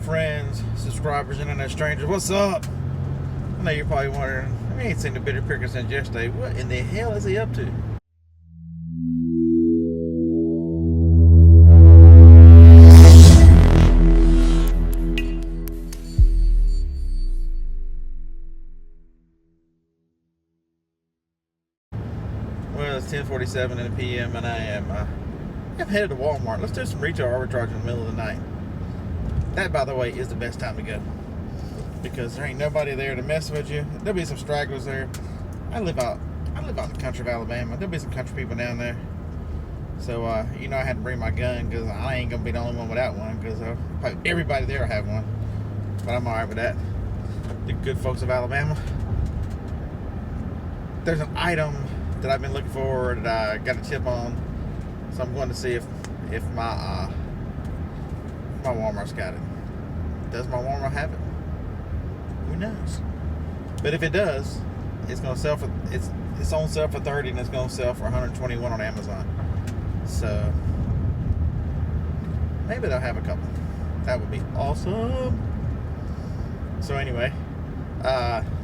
friends, subscribers, internet strangers, what's up? I know you're probably wondering, we ain't seen the bitter cricket since yesterday. What in the hell is he up to? Well, it's 10:47 in the p.m. and I'm headed to Walmart. Let's do some retail arbitrage in the middle of the night. That, by the way, is the best time to go because there ain't nobody there to mess with you. There'll be some stragglers there. I live out in the country of Alabama. There'll be some country people down there. So, I had to bring my gun because I ain't gonna be the only one without one because everybody there will have one. But I'm alright with that. The good folks of Alabama. There's an item that I've been looking for that I got a tip on, so I'm going to see if my Walmart's got it. Does my Walmart have it? Who knows? But if it does, it's gonna sell for it's on sale for $30 and it's gonna sell for $121 on Amazon. So maybe they'll have a couple. That would be awesome. So anyway,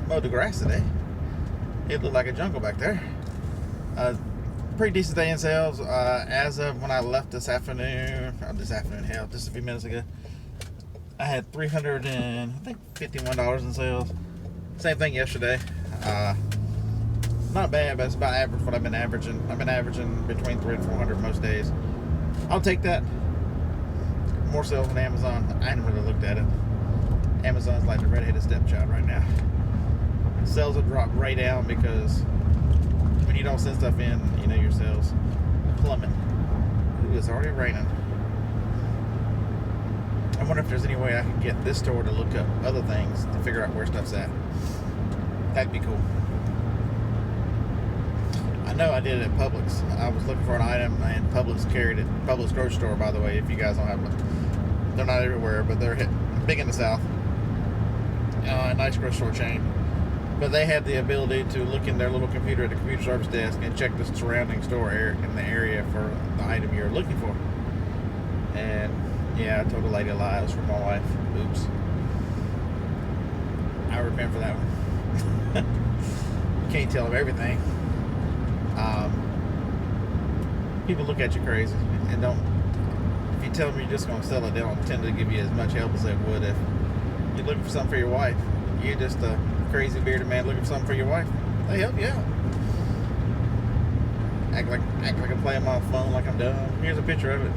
mowed the grass today. It looked like a jungle back there. Pretty decent day in sales. As of when I left this afternoon, just a few minutes ago, I had $351 in sales. Same thing yesterday. Not bad, but it's about average what I've been averaging. I've been averaging between 300 and 400 most days. I'll take that. More sales on Amazon. I haven't really looked at it. Amazon's like the redheaded stepchild right now. Sales have dropped right down because when you don't send stuff in, your sales plummet. Ooh, it's already raining. I wonder if there's any way I can get this store to look up other things to figure out where stuff's at. That'd be cool. I know I did it at Publix. I was looking for an item and Publix carried it. Publix grocery store, by the way, if you guys don't have them. They're not everywhere, but they're big in the South. A nice grocery store chain. But they had the ability to look in their little computer at the computer service desk and check the surrounding store in the area for the item you're looking for. And yeah, I told a lady a lie. It was for my wife. Oops. I repent for that one. You can't tell them everything. People look at you crazy and don't. If you tell them you're just going to sell it, they don't tend to give you as much help as they would if you're looking for something for your wife. You're just a crazy bearded man looking for something for your wife. They help you out. Act like I'm playing my phone like I'm dumb. Here's a picture of it.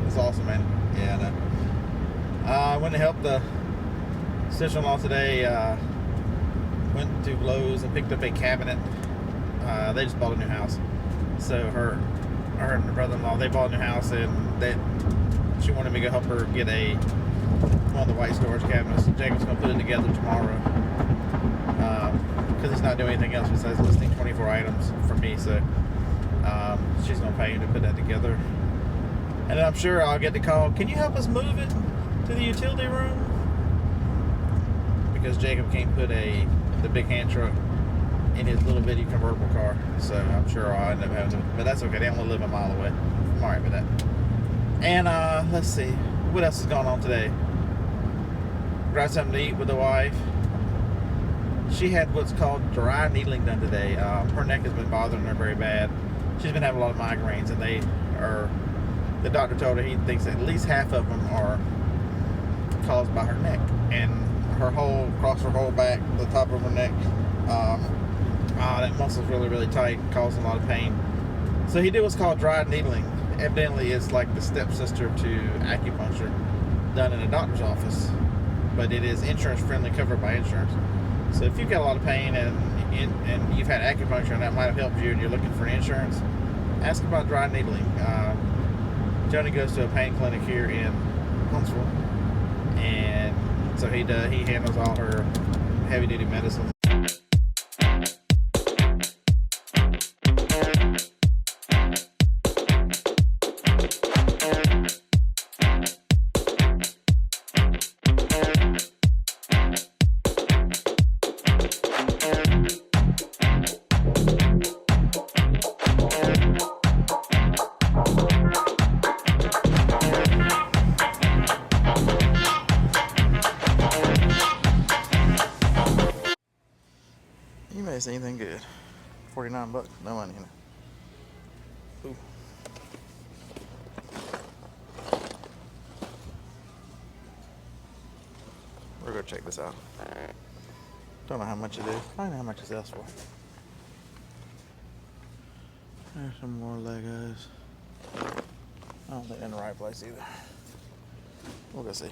It's awesome, man. Yeah, I know. I went to help the sister-in-law today. Went to Lowe's and picked up a cabinet. They just bought a new house. So her and her brother-in-law, they bought a new house and she wanted me to go help her get one of the white storage cabinets. Jacob's going to put it together tomorrow because he's not doing anything else besides listing 24 items for me. So she's going to pay him to put that together. And I'm sure I'll get the call, can you help us move it to the utility room? Because Jacob can't put the big hand truck in his little bitty convertible car. So I'm sure I'll end up having to, but that's okay. They only live a mile away. I'm alright with that. And let's see, what else is going on today? Got something to eat with the wife. She had what's called dry needling done today. Her neck has been bothering her very bad. She's been having a lot of migraines, and the doctor told her he thinks at least half of them are caused by her neck. And across her whole back, the top of her neck, that muscle's really, really tight, causing a lot of pain. So he did what's called dry needling. Evidently, it's like the stepsister to acupuncture done in a doctor's office. But it is insurance friendly, covered by insurance. So if you've got a lot of pain and you've had acupuncture and that might have helped you and you're looking for insurance, ask about dry needling. Johnny goes to a pain clinic here in Huntsville, and so he handles all her heavy duty medicines. see anything good. 49 bucks, no money in it. Ooh. We're gonna check this out. Don't know how much it is. I don't know how much it sells for. There's some more Legos. I don't think they're in the right place either. We'll go see.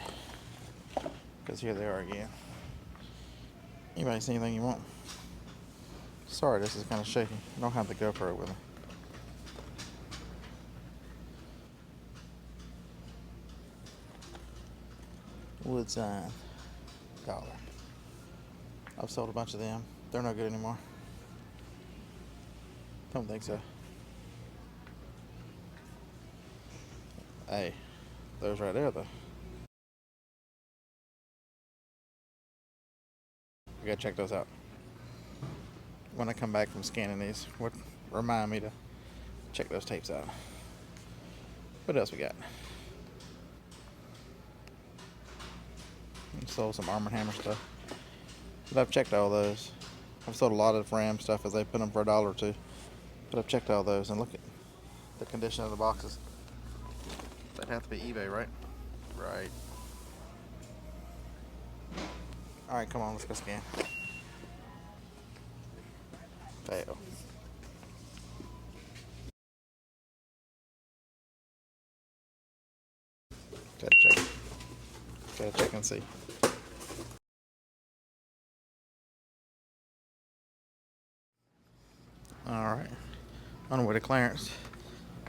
Because here they are again. Anybody see anything you want? Sorry, this is kind of shaky. I don't have the GoPro with me. Wood sign. $1. I've sold a bunch of them. They're no good anymore. Don't think so. Hey, those right there though. We gotta check those out. When I come back from scanning these, remind me to check those tapes out. What else we got? Sold some Arm & Hammer stuff. But I've checked all those. I've sold a lot of Ram stuff as they put them for $1 or $2. But I've checked all those and look at the condition of the boxes. That'd have to be eBay, right? Right. Alright, come on, let's go scan. Fail. Gotta check. Gotta check and see. Alright. On the way to clearance.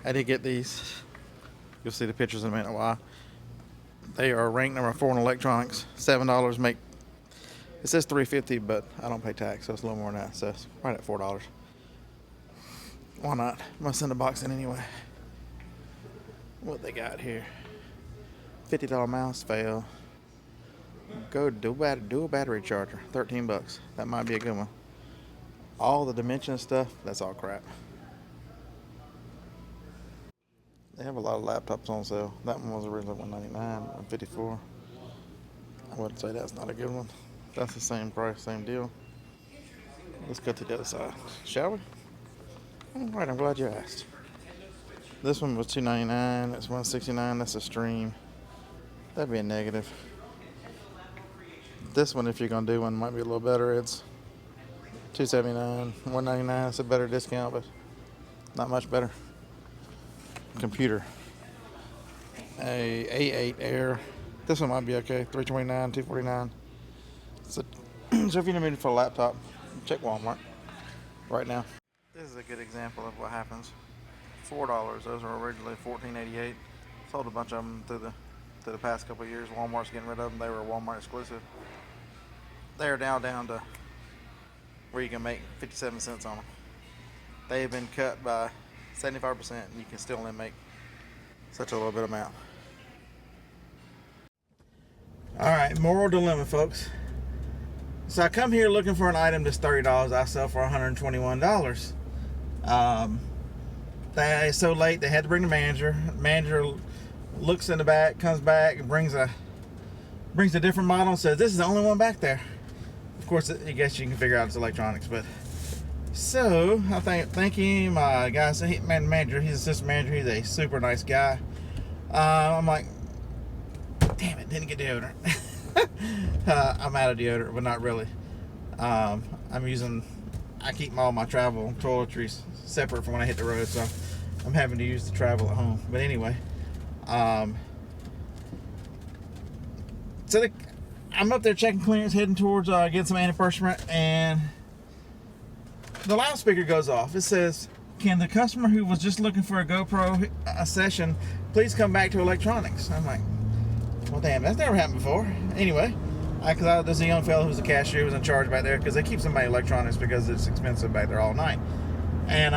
I did get these. You'll see the pictures in a minute why. They are ranked number 4 in electronics. $7 make. It says $3.50, but I don't pay tax, so it's a little more than that. So it's right at $4. Why not? I'm gonna send a box in anyway. What they got here? $50 mouse, fail. Go do a battery charger, 13 bucks. That might be a good one. All the dimension stuff, that's all crap. They have a lot of laptops on sale. That one was originally $199, $154. I wouldn't say that's not a good one. That's the same price, same deal. Let's go to the other side, shall we? All right, I'm glad you asked. This one was $299. That's $169. That's a stream. That'd be a negative. This one, if you're gonna do one, might be a little better. It's $279, $199. It's a better discount, but not much better. Computer. A A8 Air. This one might be okay. $329, $249. So if you're in for a laptop, check Walmart right now. This is a good example of what happens. $4. Those were originally $14.88. Sold a bunch of them through the past couple of years. Walmart's getting rid of them. They were Walmart exclusive. They're now down to where you can make 57 cents on them. They have been cut by 75%, and you can still only make such a little bit amount. All right, moral dilemma, folks. So I come here looking for an item that's $30. I sell for $121. It's so late they had to bring the manager. Manager looks in the back, comes back, and brings a different model and says, "This is the only one back there." Of course, I guess you can figure out it's electronics, but so I thank him. Guy said, manager, he's assistant manager. He's a super nice guy. I'm like, damn it, didn't get deodorant. I'm out of deodorant, but not really. I keep all my travel toiletries separate from when I hit the road, so I'm having to use the travel at home. But anyway, I'm up there checking clearance, heading towards getting some antiperspirant, and the loudspeaker goes off. It says, "Can the customer who was just looking for a GoPro session please come back to electronics?" I'm like, well, damn, that's never happened before. Anyway, there's a young fellow who's a cashier who was in charge back there, because they keep somebody electronics because it's expensive back there all night. And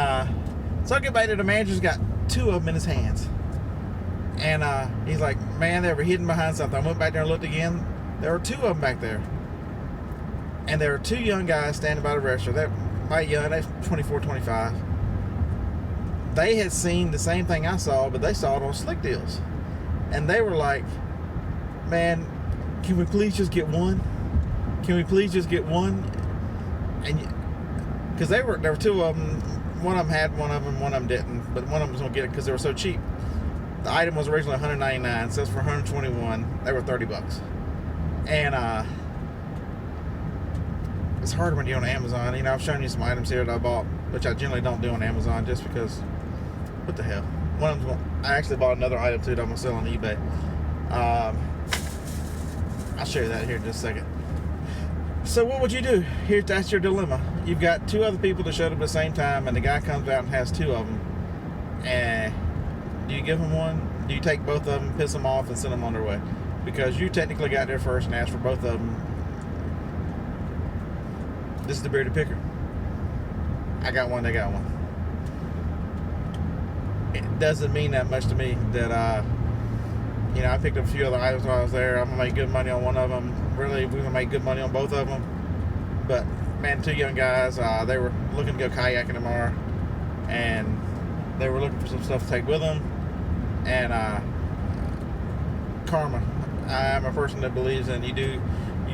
so I get back there, the manager's got 2 of them in his hands. And he's like, man, they were hidden behind something. I went back there and looked again. There were 2 of them back there. And there were 2 young guys standing by the register. They're quite young, they're 24, 25. They had seen the same thing I saw, but they saw it on Slick Deals. And they were like, man, can we please just get one? Can we please just get one? And because there were two of them. One of them had one of them, one of them didn't, but one of them was gonna get it because they were so cheap. The item was originally $199, sells for $121. They were $30, and it's harder when you're on Amazon. You know, I've shown you some items here that I bought, which I generally don't do on Amazon, just because. What the hell? One of them, I actually bought another item too that I'm gonna sell on eBay. I'll show you that here in just a second. So what would you do? Here, that's your dilemma. You've got two other people that showed up at the same time, and the guy comes out and has two of them. And do you give them one? Do you take both of them, piss them off, and send them on their way? Because you technically got there first and asked for both of them. This is the bearded picker. I got one, they got one. It doesn't mean that much to me that, you know, I picked up a few other items while I was there. I'm going to make good money on one of them. Really, we're going to make good money on both of them. But, man, two young guys, they were looking to go kayaking tomorrow. And they were looking for some stuff to take with them. And karma. I'm a person that believes in you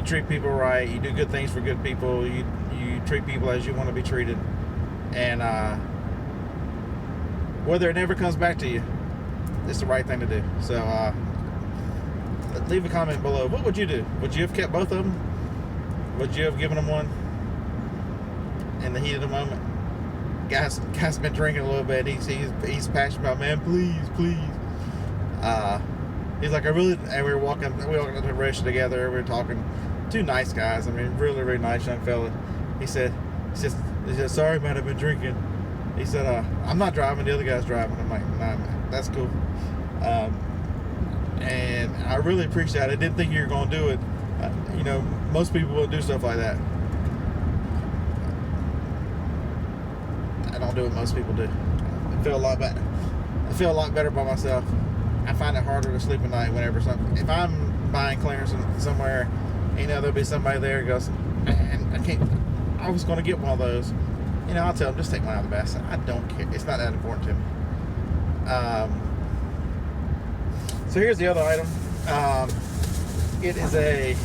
treat people right. You do good things for good people. You treat people as you want to be treated. And whether it never comes back to you, it's the right thing to do. So leave a comment below. What would you do? Would you have kept both of them? Would you have given them one in the heat of the moment? Guy's been drinking a little bit. He's passionate about, man, please. He's like, and we were walking up to the restaurant together. We were talking. Two nice guys. I mean, really, really nice young fella. He said, sorry, man, I've been drinking. He said, I'm not driving, the other guy's driving. I'm like, nah, man, that's cool. And I really appreciate it. I didn't think you were going to do it. You know, most people won't do stuff like that. I don't do what most people do. I feel a lot better. I feel a lot better by myself. I find it harder to sleep at night whenever something. If I'm buying clearance somewhere, you know, there'll be somebody there who goes, man, I was going to get one of those. You know, I'll tell them, just take one out of the basket. I don't care. It's not that important to me. So here's the other item. It is an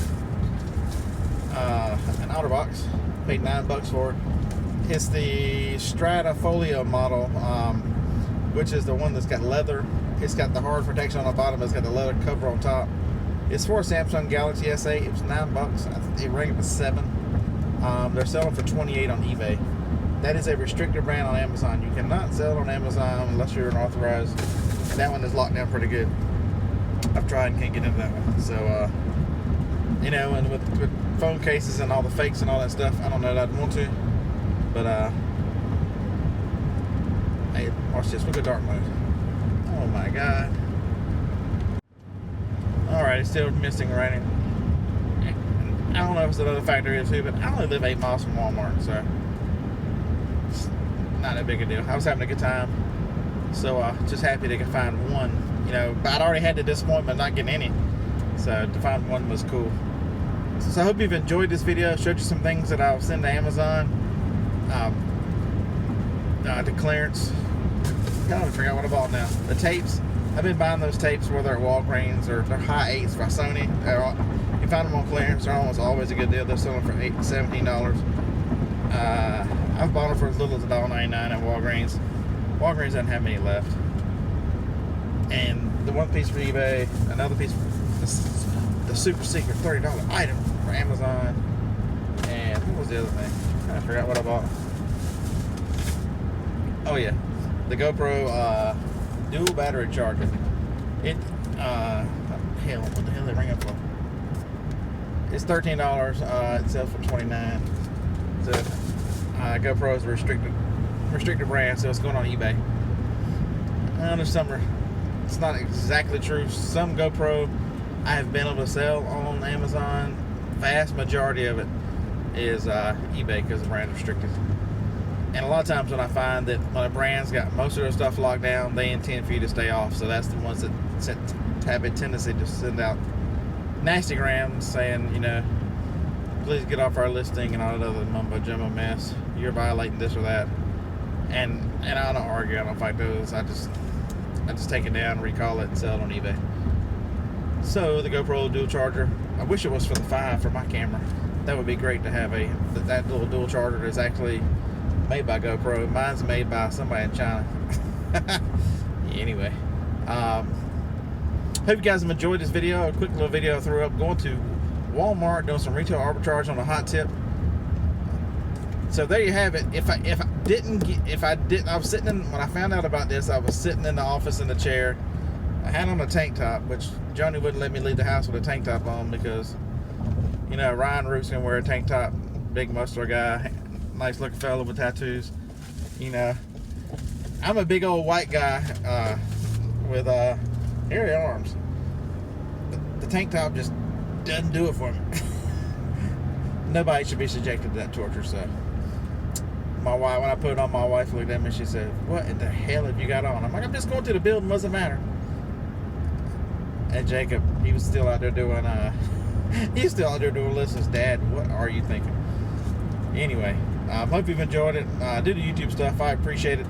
outer box. Paid $9 for it. It's the Strata Folio model, which is the one that's got leather. It's got the hard protection on the bottom. It's got the leather cover on top. It's for a Samsung Galaxy S8. It was $9. It rang up to $7. They're selling for $28 on eBay. That is a restricted brand on Amazon. You cannot sell it on Amazon unless you're an authorized. That one is locked down pretty good. I've tried and can't get into that one. So, you know, and with phone cases and all the fakes and all that stuff, I don't know that I'd want to. But, hey, watch this. Look at dark mode. Oh my God. Alright, it's still misting raining. I don't know if it's another factor here too, but I only live 8 miles from Walmart, so it's not that big a deal. I was having a good time, so just happy they could find one. You know, but I'd already had the disappointment of not getting any, so to find one was cool. So I hope you've enjoyed this video. Showed you some things that I'll send to Amazon. The clearance. God, I forgot what I bought now. The tapes. I've been buying those tapes, whether at Walgreens or they're high 8s by Sony. You find them on clearance. They're almost always a good deal. They're selling for $17. I've bought them for as little as $1.99 at Walgreens. Walgreens doesn't have many left. And the one piece for eBay, another piece for the super secret $30 item for Amazon. And what was the other thing? I forgot what I bought. Oh yeah, the GoPro dual battery charger. Hell, what the hell did they ring up for? It's $13. It sells for $29. So GoPro is a restricted brand, so it's going on eBay. There's some. It's not exactly true. Some GoPro I have been able to sell on Amazon. Vast majority of it is eBay because the brand's restricted. And a lot of times when I find that when a brand's got most of their stuff locked down, they intend for you to stay off. So that's the ones that have a tendency to send out nasty grams saying, you know, please get off our listing and all that other mumbo jumbo mess. You're violating this or that. And I don't argue. I don't fight those. I just take it down, recall it, and sell it on eBay. So the GoPro dual charger. I wish it was for the 5 for my camera. That would be great to have that little dual charger that's actually made by GoPro. Mine's made by somebody in China. Anyway, hope you guys have enjoyed this video. A quick little video I threw up going to Walmart, doing some retail arbitrage on a hot tip. So there you have it. I was sitting in, when I found out about this, I was sitting in the office in the chair. I had on a tank top, which Johnny wouldn't let me leave the house with a tank top on because, you know, Ryan Root's gonna wear a tank top, big muscular guy, nice looking fellow with tattoos. You know, I'm a big old white guy with hairy arms. The tank top just doesn't do it for me. Nobody should be subjected to that torture. So my wife, when I put it on, my wife looked at me and she said, "What in the hell have you got on?" I'm like, "I'm just going to the building, doesn't matter." And Jacob, he was still out there doing Alyssa's dad, "What are you thinking?" Anyway, hope you've enjoyed it. Do the YouTube stuff, I appreciate it.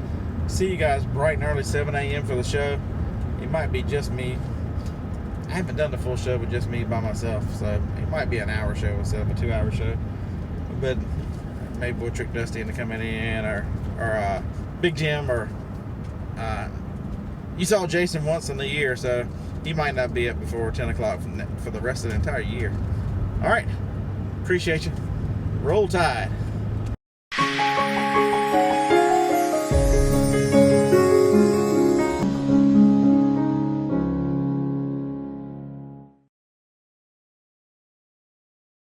See you guys bright and early, 7 a.m. for the show. It might be just me. I haven't done the full show with just me by myself, so it might be an hour show instead of a 2-hour show. But maybe we'll trick Dusty into coming in, or Big Jim, or you saw Jason once in the year, so he might not be up before 10 o'clock for the rest of the entire year. All right, appreciate you. Roll Tide.